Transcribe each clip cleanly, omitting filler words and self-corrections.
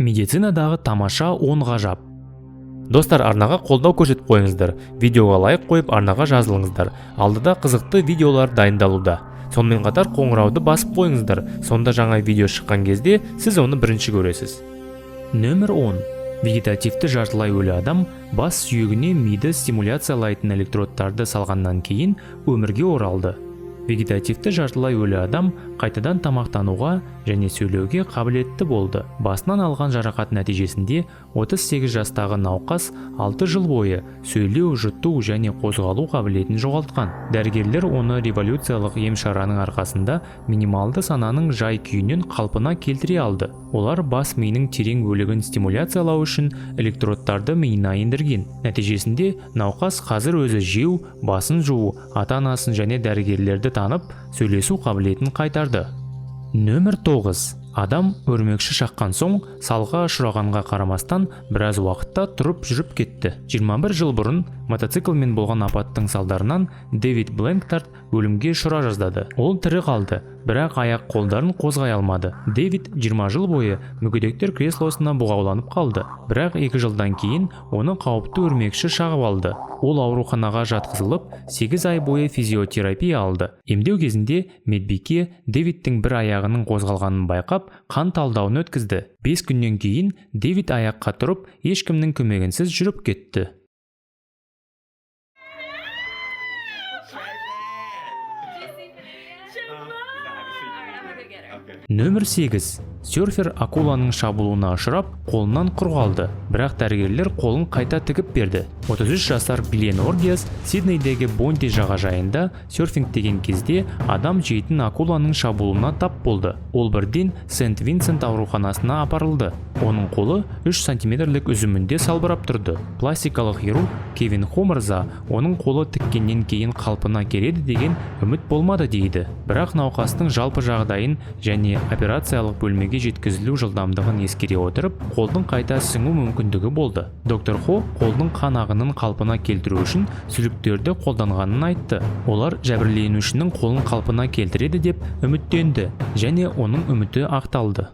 Медицинадағы тамаша 10 ғажап. Достар, арнаға қолдау көрсетіп қойыңыздар, видеоға лайк қойып арнаға жазылыңыздар. Алдыда қызықты видеолар дайындалуда. Сонымен қатар қоңырауды басып қойыңыздар, сонда жаңа видео шыққан кезде сіз оны бірінші көресіз. Нөмір 10. Вегетативті жартылай өлі адам бас сүйегіне миды стимуляциялайтын электродтарды салғаннан кейін өмірге оралды. Вегетативті жартылай өлі адам қайтадан тамақтануға және сөйлеуге қабілетті болды. Басынан алған жарақат нәтижесінде 38 жастағы науқас 6 жыл бойы сөйлеу, жұту және қозғалу қабілетін жоғалтқан. Дәрігерлер оны революциялық ем-шараның арқасында минималды сананың жай күйінен қалпына келтіре алды. Олар бас миының терең бөлігін стимуляциялау үшін электродтарды миына ендірген. Нәтижесінде науқас қазір өзі жеу, басын жуу, ата-анасын және дәрігерлерді танып, сөйлесу қабілетін қайтарды. Нөмір 9. Адам өрмекші шаққан соң, салға ұшырағанға қарамастан біраз уақытта тұрып жүріп кетті. 21 жыл бұрын мотоциклмен болған апаттың салдарынан Дэвид Бленктарт өлімге ұшырай жаздады. Ол тірі қалды, бірақ аяқ қолдарын қозғай алмады. Дэвид 20 жыл бойы мүгедектер креслосына бұғауланып қалды, бірақ 2 жылдан кейін оны қауіпті өрмекші шағып алды. Ол ауруханаға жатқызылып, 8 ай бойы физиотерапия алды. Емдеу кезінде медбике Дэвидтің бір аяғының қозғалғанын байқап, қан талдауын өткізді. 5 күннен кейін Дэвид аяққа тұрып, ешкімнің көмегінсіз жүріп кетті. Нөмір 8. Серфер акуланың шабуылына ұшырап, қолынан құр қалды, бірақ дәрігерлер қолын қайта тігіп берді. 33 жасар Глен Оргиас Сиднейдегі Бонди жағажайында серфингтеген кезде адам жейтін акуланың шабуылына тап болды. Ол бірден Сент-Винсент ауруханасына апарылды. Оның қолы 3 сантиметрлік үзімінде салбырап тұрды. Пластикалық хирург Кевин Хомерза оның қолы тіккеннен кейін қалпына келеді деген үміт болмады дейді. Бірақ науқастың жалпы жағдайын және операциялық бөлмеге жеткізілу жылдамдығын ескере отырып, қолдың қайта сіңу мүмкіндігі болды. Доктор Хо қолдың қан ағынын қалпына келтіру үшін сүліктерді қолданғанын айтты. Олар жәбірленушінің қолын қалпына келтіреді деп үміттенді, және оның үміті ақталды.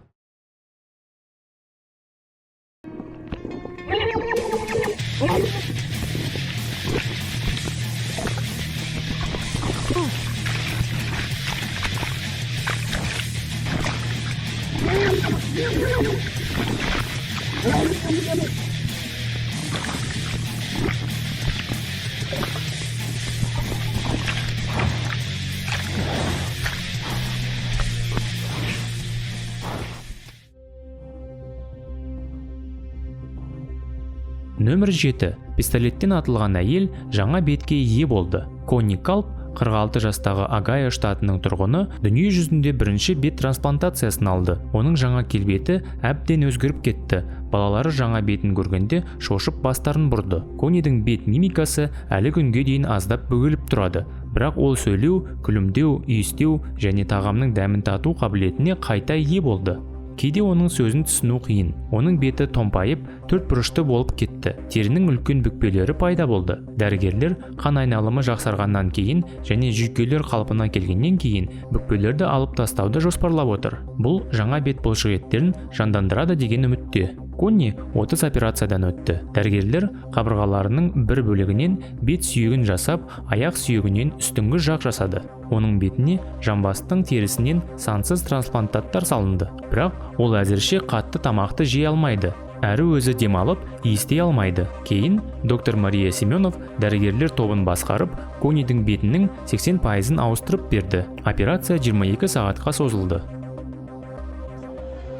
Нөмір 7. Пистолеттен атылған әйел жаңа бетке ие болды. Конни Калп, 46 жастағы Огайо штатының тұрғыны, дүние жүзінде бірінші бет трансплантациясын алды. Оның жаңа келбеті әбден өзгеріп кетті. Балалары жаңа бетін көргенде шошып бастарын бұрды. Коннидің бет мимикасы әлі күнге дейін аздап бөгеліп тұрады. Бірақ ол сөйлеу, күлімдеу, иістеу және тағамның дәмін тату қабілетіне қайта ие болды. Кейде оның сөзін түсіну қиын. Оның беті томпайып, төрт бұрышты болып кетті. Терінің үлкен бүкпелері пайда болды. Дәрігерлер қан айналымы жақсарғаннан кейін және жүйкелер қалпына келгеннен кейін бүкпелерді алып тастауды жоспарлап отыр. Бұл жаңа бет бұлшықеттерін жандандырады деген үмітте. Конни 30 операциядан өтті. Дәрігерлер қабырғаларының бір бөлігінен бет сүйегін жасап, аяқ сүйегінен үстіңгі жақ жасады. Оның бетіне жамбастың терісінен сансыз трансплантаттар салынды. Бірақ ол әзірше қатты тамақты жей алмайды. Әрі өзі демалып, иістей алмайды. Кейін доктор Мария Семенов дәрігерлер тобын басқарып, Коннидің бетінің 80%-ын ауыстырып берді. Операция 22 сағатқа созылды.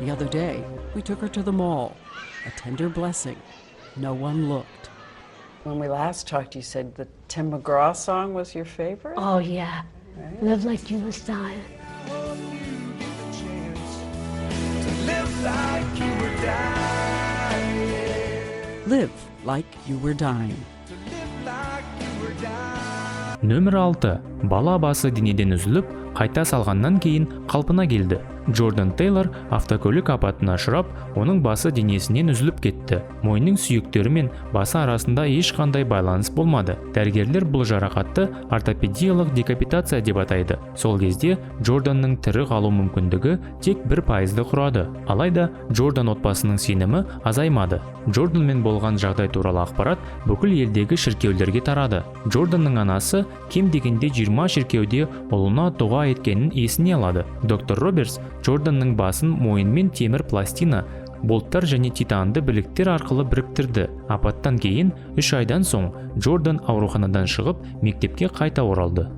The other day, we took her to the mall. A tender blessing. No one looked. When we last talked, you said the Tim McGraw song was your favorite? Oh, yeah. Right. Live like you was dying. Live like you were dying. Нөмір 6. Бала басы денеден үзіліп, қайта салғаннан кейін қалпына келді. Джордан Тейлор автокөлік апатына ұшырап, оның басы денесінен үзіліп кетті. Мойнының сүйектері мен басы арасында ешқандай байланыс болмады. Дәрігерлер бұл жарақатты ортопедиялық декапитация деп атайды. Сол кезде Джорданның тірі қалу мүмкіндігі тек 1% құрады. Алайда Джордан отбасының сенімі азаймады. Джорданмен болған жағдай туралы ақпарат бүкіл елдегі шіркеулерге тарады. Джорданның анасы кем дегенде 20 шіркеуде ұлына дұға еткенін есіне алады. Доктор Робертс Джорданның басын мойынмен темір пластина, болттар және титанды біліктер арқылы біріктірді. Апаттан кейін 3 айдан соң Джордан ауруханадан шығып, мектепке қайта оралды.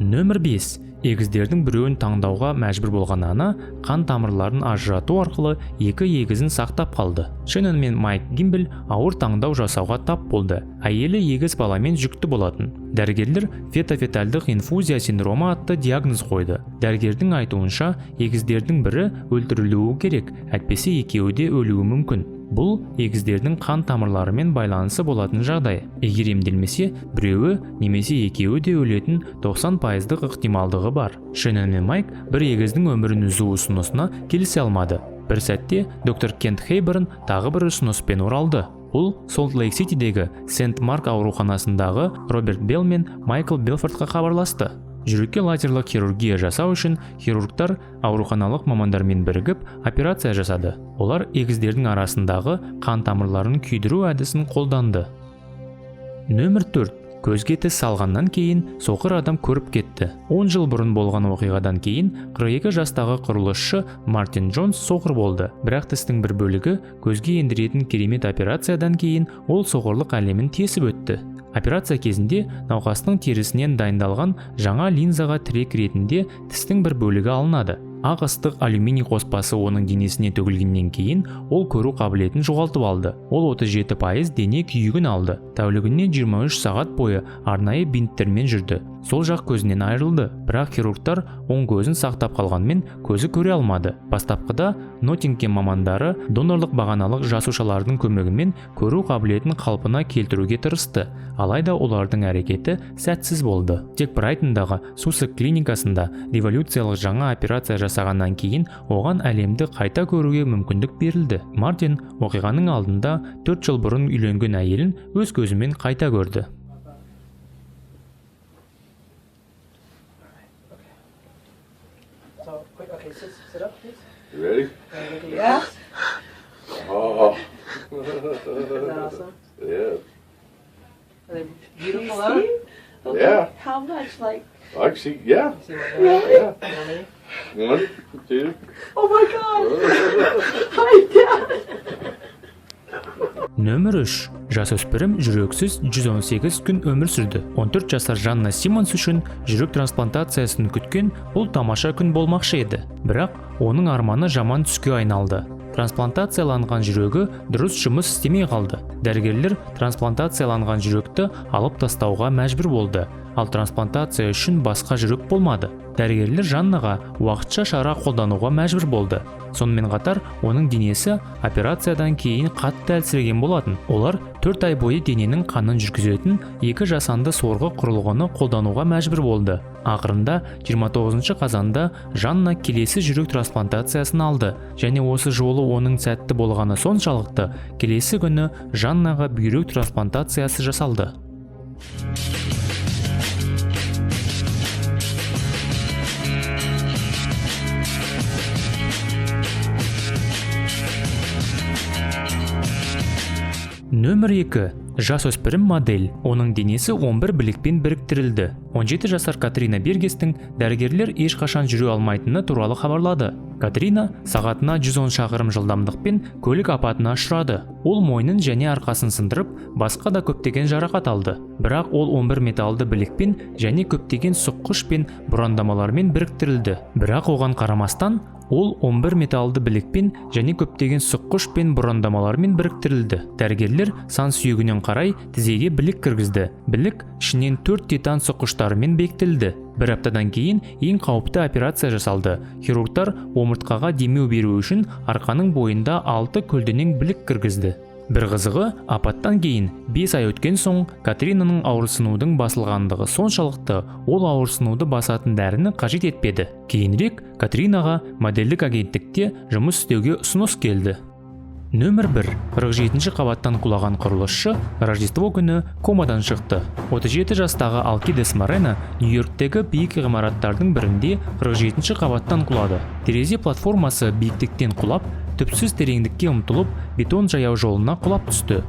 Нөмір 5. Егіздердің біреуін таңдауға мәжбүр болған ана қан тамырларын ажырату арқылы екі егізін сақтап қалды. Шеннон мен Майк Гимбл ауыр таңдау жасауға тап болды. Әйелі егіз баламен жүкті болатын. Дәрігерлер фетофетальдық инфузия синдромы атты диагноз қойды. Дәрігердің айтуынша, егіздердің бірі өлтірілуі керек, әйтпесе екеуі де өлуі мүмкін. Бұл егіздердің қан тамырларымен байланысы болатын жағдай. Егер емделмесе, біреуі немесе екеуі де өлетін 90% ықтималдығы бар. Шеннон мен Майк бір егіздің өмірін үзу ұсынысына келісе алмады. Бір сәтте доктор Кент Хейберн тағы бір ұсыныспен оралды. Ол Солт-Лейк-Ситидегі Сент-Марк ауруханасындағы Роберт Белл мен Майкл Белфордқа хабарласты. Жүрекке лазерлік хирургия жасау үшін хирургтар ауруханалық мамандармен бірігіп операция жасады. Олар егіздердің арасындағы қан тамырларын күйдіру әдісін қолданды. Нөмір 4. Көзге тіс салғаннан кейін соқыр адам көріп кетті. 10 жыл бұрын болған оқиғадан кейін 42 жастағы құрылысшы Мартин Джонс соқыр болды. Бірақ тістің бір бөлігі көзге ендіретін керемет операциядан кейін ол соқырлық әлемін тесіп өтті. Операция кезінде науқастың терісінен дайындалған жаңа линзаға тірек ретінде тістің бір бөлігі алынады. Ақ ыстық алюминий қоспасы оның денесіне төгілгеннен кейін ол көру қабілетін жоғалтып алды. Ол 37% дене күйігін алды. Тәулігіне 23 сағат бойы арнайы бинттермен жүрді. Сол жақ көзінен айырылды, бірақ хирургтар оң көзін сақтап қалғанмен көзі көре алмады. Бастапқыда Ноттингем мамандары донорлық бағаналық жасушалардың көмегімен көру қабілетін қалпына келтіруге тырысты, алайда олардың әрекеті сәтсіз болды. Тек Брайтондағы Сусек клиникасында революциялық жаңа операция жасағаннан кейін оған әлемді қайта көруге мүмкіндік берілді. Мартин оқиғаның алдында 4 жыл бұрын үйленген әйелін өз көзімен қайта көрді. Okay, sit up, please. You ready? Yeah. Oh, Isn't that awesome? yeah. Are they beautiful out? Okay. Yeah. How much, like? Actually, yeah. See what Really? Yeah. How many? 1, 2. Oh my God! Hi, Dad! Нөмір 3. Жасөспірім жүрексіз 118 күн өмір сүрді. 14 жасар Жанна Симмонс үшін жүрек трансплантациясын күткен бұл тамаша күн болмақшы еді. Бірақ оның арманы жаман түске айналды. Трансплантацияланған жүрегі дұрыс жұмыс істемей қалды. Дәрігерлер трансплантацияланған жүректі алып тастауға мәжбүр болды. Ал трансплантация үшін басқа жүрек болмады. Дәрігерлер Жаннаға уақытша шара қолдануға мәжбүр болды. Сонымен қатар оның денесі операциядан кейін қатты әлсіреген болатын. Олар 4 ай бойы дененің қанын жүргізетін 2 жасанды сорғы құрылғыны қолдануға мәжбүр болды. Ақырында 29 қазанда Жанна келесі жүрек трансплантациясын алды және осы жолы оның сәтті болғаны соншалықты келесі күні Жаннаға бүйрек трансплантациясы жасалды. Нөмір 2. Жасөспірім модель. Оның денесі 11 білікпен біріктірілді. 17 жасар Катрина Бергестің дәрігерлер ешқашан жүре алмайтыны туралы хабарлады. Катрина сағатына 110 шақырым жылдамдықпен көлік апатына ұшырады. Ол мойнын және арқасын сындырып, басқа да көптеген жарақат алды. Бірақ ол 11 металды білікпен және көптеген сұққыш пен бұрандамалармен біріктірілді. Бірақ оған қарамастан, ол 11 металды білікпен және көптеген сұққыш пен бұрандамалармен біріктірілді. Дәрігерлер сан сүйегінен қарай тізеге білік кіргізді. Білік ішінен 4 титан сұққыштарымен бекітілді. Бір аптадан кейін ең қауіпті операция жасалды. Хирургтар омыртқаға демеу беру үшін арқаның бойында 6 көлденең білік кіргізді. Бір қызығы, апаттан кейін 5 ай өткен соң Катринаның ауырсынудың басылғандығы соншалықты ол ауырсынуды басатын дәріні қажет етпеді. Кейінірек Катринаға модельдік агенттікте жұмыс істеуге ұсыныс келді. Нөмір 1. 47-ші қабаттан құлаған құрылысшы Рождество күні комадан шықты. 37 жастағы Алкидес Морено Нью-Йорктегі биік ғимараттардың бірінде 47-ші қабаттан құлады. Терезе платформасы биіктіктен құлап, түпсіз тереңдікке ұмтылып, бетон жаяу жолына құлап түсті.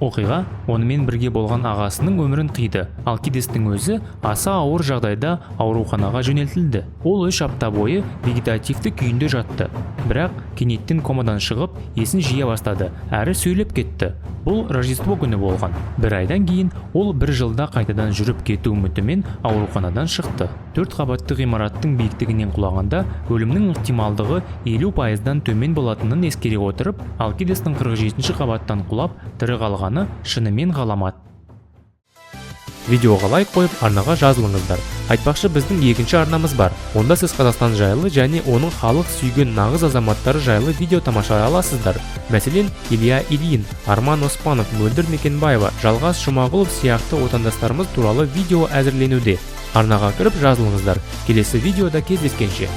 Оқиға онымен бірге болған ағасының өмірін қиды. Алкидестің өзі аса ауыр жағдайда ауруханаға жөнелтілді. Ол 3 апта бойы вегетативті күйінде жатты. Бірақ кенеттен комадан шығып, есін жия бастады, әрі сөйлеп кетті. Бұл Рождество күні болған. Бір айдан кейін ол 1 жылда қайтадан жүріп кету үмітімен ауруханадан шықты. 4 қабатты ғимараттың биіктігінен құлағанда өлімнің ықтималдығы 50%-дан төмен болатынын ескере отырып, Алкидестің 47-ші қабаттан құлап, тірі қалғаны шынымен ғаламат. Видеоға лайк қойып, арнаға жазылыңыздар. Айтпақшы, біздің екінші арнамыз бар. Онда сіз Қазақстан жайлы және оның халық сүйген нағыз азаматтары жайлы видео тамашалай аласыздар. Мәселен, Илья Ильин, Арман Оспанов, Мөлдір Мекенбаева, Жалғас Жұмағұлов сияқты отандастарымыз туралы видео әзірленуде. Арнаға кіріп жазылыңыздар. Келесі видеода кездескенше.